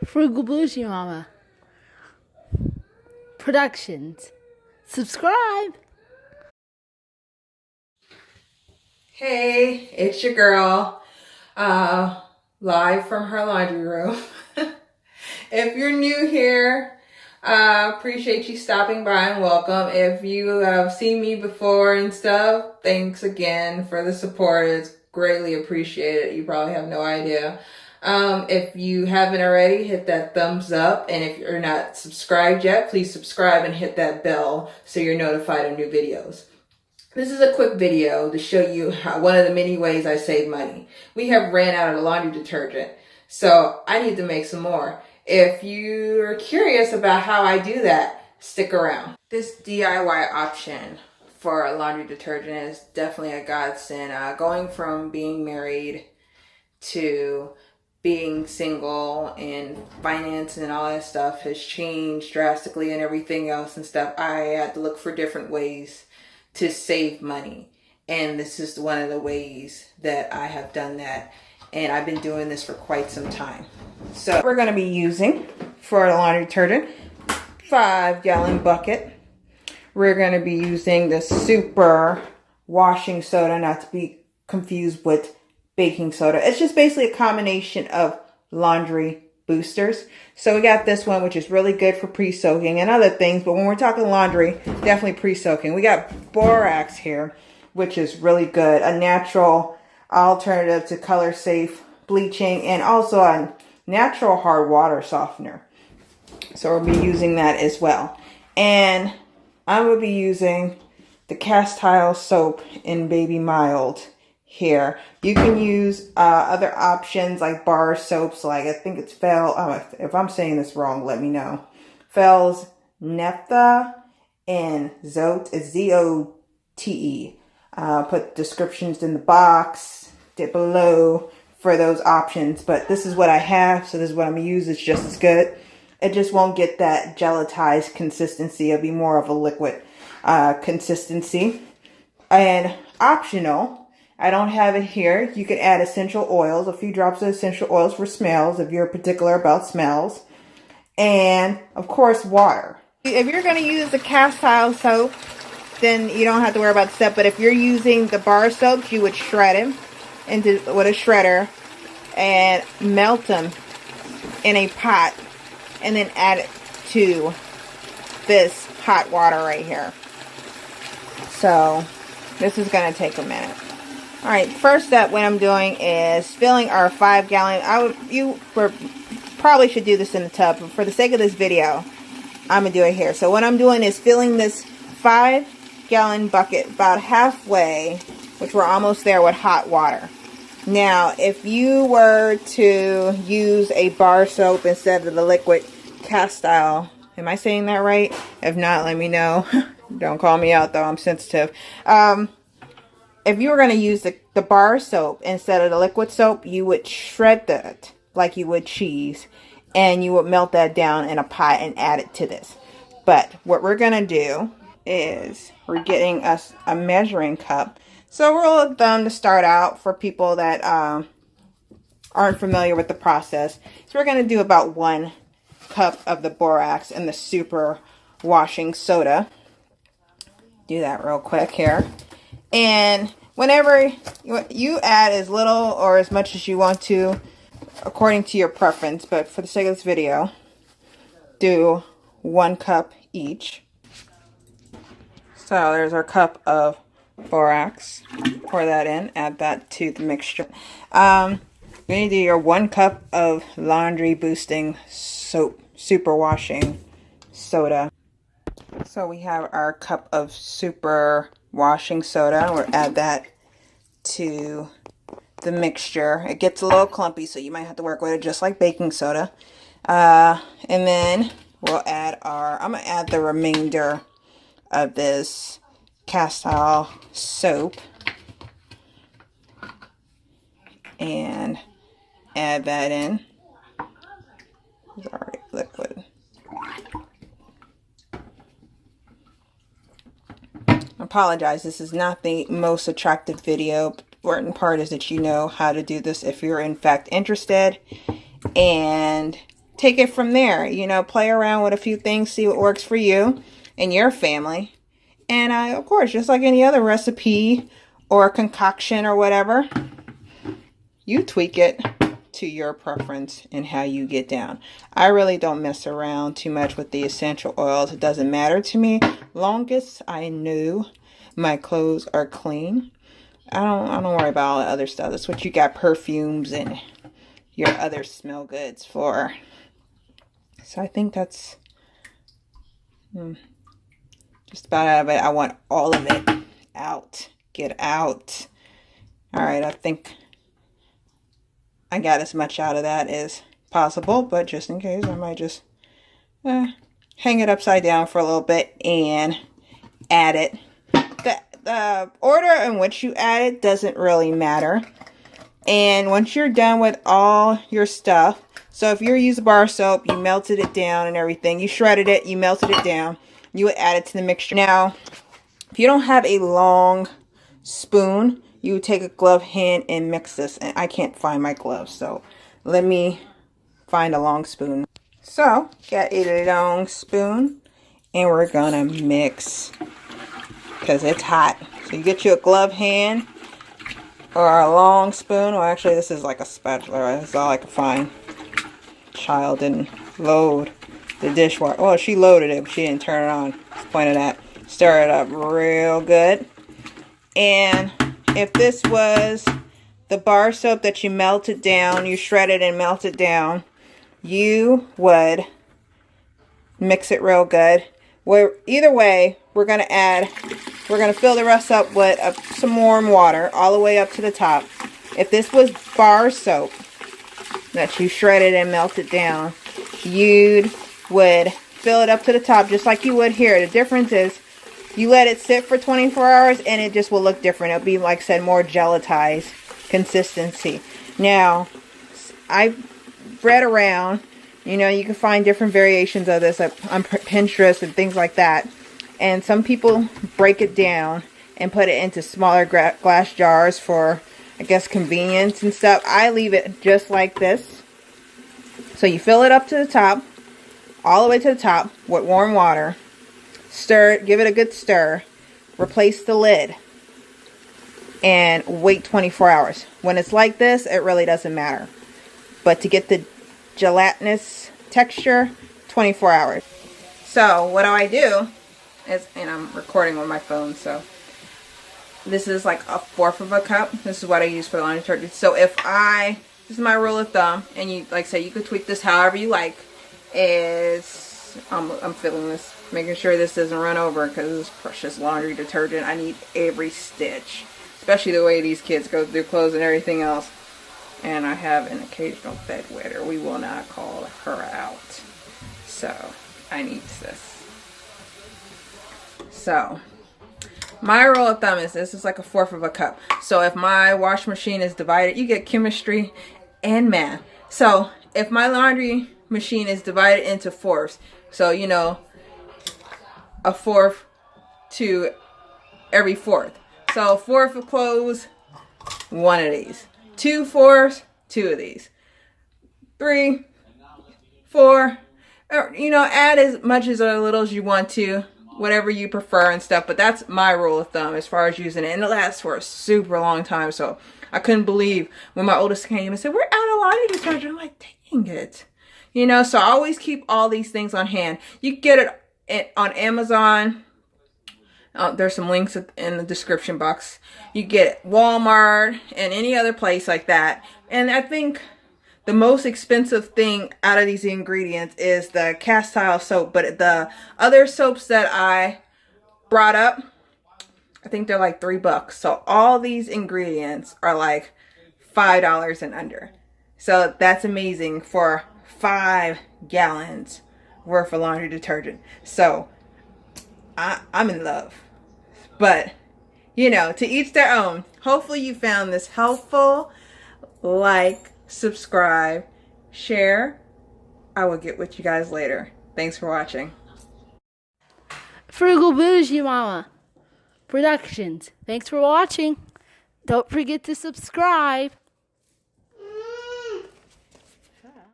Frugal Boujee Mama Productions. Subscribe. Hey, it's your girl, live from her laundry room. If you're new here, appreciate you stopping by and welcome. If you have seen me before and stuff, thanks again for the support. It's greatly appreciated. You probably have no idea. If you haven't already, hit that thumbs up. And if you're not subscribed yet, please subscribe and hit that bell so you're notified of new videos. This is a quick video to show you one of the many ways I save money. We have ran out of laundry detergent, so I need to make some more. If you're curious about how I do that, stick around. This DIY option for laundry detergent is definitely a godsend. Going from being married to being single and finance and all that stuff has changed drastically, and everything else and stuff. I had to look for different ways to save money, and this is one of the ways that I have done that, and I've been doing this for quite some time. So we're going to be using for the laundry detergent 5-gallon bucket. We're going to be using the super washing soda, not to be confused with baking soda. It's just basically a combination of laundry boosters. So we got this one, which is really good for pre-soaking and other things, but when we're talking laundry, definitely pre-soaking. We got Borax here, which is really good, a natural alternative to color safe bleaching, and also a natural hard water softener. So we'll be using that as well. And I will be using the Castile soap in Baby Mild here. You can use other options like bar soaps, like I think it's if I'm saying this wrong, let me know. Fel's Neptha and Zote is Z-O-T-E. Put descriptions in the box below for those options, but this is what I have, so this is what I'm gonna use. It's just as good. It just won't get that gelatized consistency. It'll be more of a liquid consistency. And optional, I don't have it here. You can add essential oils, a few drops of essential oils for smells if you're particular about smells. And of course, water. If you're going to use the Castile soap, then you don't have to worry about the step. But if you're using the bar soaps, you would shred them with a shredder and melt them in a pot and then add it to this hot water right here. So this is going to take a minute. All right, first step, what I'm doing is filling our 5-gallon. You probably should do this in the tub, but for the sake of this video, I'm gonna do it here. So what I'm doing is filling this 5-gallon bucket about halfway, which we're almost there, with hot water. Now, if you were to use a bar soap instead of the liquid Castile, am I saying that right? If not, let me know. Don't call me out though, I'm sensitive. If you were going to use the bar soap instead of the liquid soap, you would shred that like you would cheese, and you would melt that down in a pot and add it to this. But what we're going to do is we're getting us a measuring cup. So rule of thumb to start out for people that aren't familiar with the process. So we're going to do about 1 cup of the Borax and the super washing soda. Do that real quick here. And whenever you add as little or as much as you want to, according to your preference, but for the sake of this video, do 1 cup each. So there's our cup of Borax. Pour that in, add that to the mixture. You need to do your 1 cup of laundry boosting soap, super washing soda. So we have our cup of super washing soda. We'll add that to the mixture. It gets a little clumpy, so you might have to work with it just like baking soda. And then we'll add I'm going to add the remainder of this Castile soap and add that in. It's already liquid. I apologize, this is not the most attractive video. The important part is that you know how to do this if you're in fact interested. And take it from there. You know, play around with a few things, see what works for you and your family. And of course, just like any other recipe or concoction or whatever, you tweak it to your preference and how you get down. I really don't mess around too much with the essential oils. It doesn't matter to me. Longest I knew my clothes are clean. I don't worry about all the other stuff. That's what you got perfumes and your other smell goods for. So I think that's just about out of it. I want all of it out. Get out. All right, I think I got as much out of that as possible, but just in case, I might just hang it upside down for a little bit and add it. The order in which you add it doesn't really matter. And once you're done with all your stuff, so if you're using bar soap, you melted it down and everything, you shredded it, you melted it down, you would add it to the mixture. Now, if you don't have a long spoon, you would take a glove hand and mix this. And I can't find my gloves, so let me find a long spoon. So, got a long spoon, and we're gonna mix because it's hot. So you get you a glove hand or a long spoon. Well, actually, this is like a spatula. That's all I could find. Child didn't load the dishwasher. Well, she loaded it, but she didn't turn it on. That's the point of that. Stir it up real good. And if this was the bar soap that you melted down, you shredded and melted down, you would mix it real good. Either way, we're going to fill the rest up with some warm water all the way up to the top. If this was bar soap that you shredded and melted down, you would fill it up to the top just like you would here. The difference is you let it sit for 24 hours and it just will look different. It'll be, like I said, more gelatized consistency. Now, I've read around, you know, you can find different variations of this on Pinterest and things like that. And some people break it down and put it into smaller glass jars for, I guess, convenience and stuff. I leave it just like this. So you fill it up to the top, all the way to the top with warm water. Stir it, give it a good stir. Replace the lid. And wait 24 hours. When it's like this, it really doesn't matter. But to get the gelatinous texture, 24 hours. So what do is, and I'm recording on my phone, so this is like 1/4 of a cup. This is what I use for the laundry detergent. So this is my rule of thumb, and you, like I say, you could tweak this however you like. I'm filling this, making sure this doesn't run over because this is precious laundry detergent. I need every stitch, especially the way these kids go through clothes and everything else. And I have an occasional bedwetter. We will not call her out. So, I need this. So, my rule of thumb is this is like 1/4 of a cup. So, if my wash machine is divided, you get chemistry and math. So, if my laundry machine is divided into fourths, so, you know, 1/4 to every fourth. So, 1/4 of clothes, 1 of these. 2/4, 2 of these. 3, 4, or, you know, add as much as or little as you want to, whatever you prefer and stuff. But that's my rule of thumb as far as using it. And it lasts for a super long time. So I couldn't believe when my oldest came and said, "We're out of laundry detergent." I'm like, dang it. You know, so I always keep all these things on hand. You can get it on Amazon. There's some links in the description box. You get it Walmart and any other place like that. And I think the most expensive thing out of these ingredients is the Castile soap. But the other soaps that I brought up, I think they're like $3. So all these ingredients are like $5 and under. So that's amazing for 5 gallons worth of laundry detergent. So I'm in love. But, you know, to each their own. Hopefully you found this helpful. Like, subscribe, share. I will get with you guys later. Thanks for watching. Frugal Boujee Mama Productions. Thanks for watching. Don't forget to subscribe.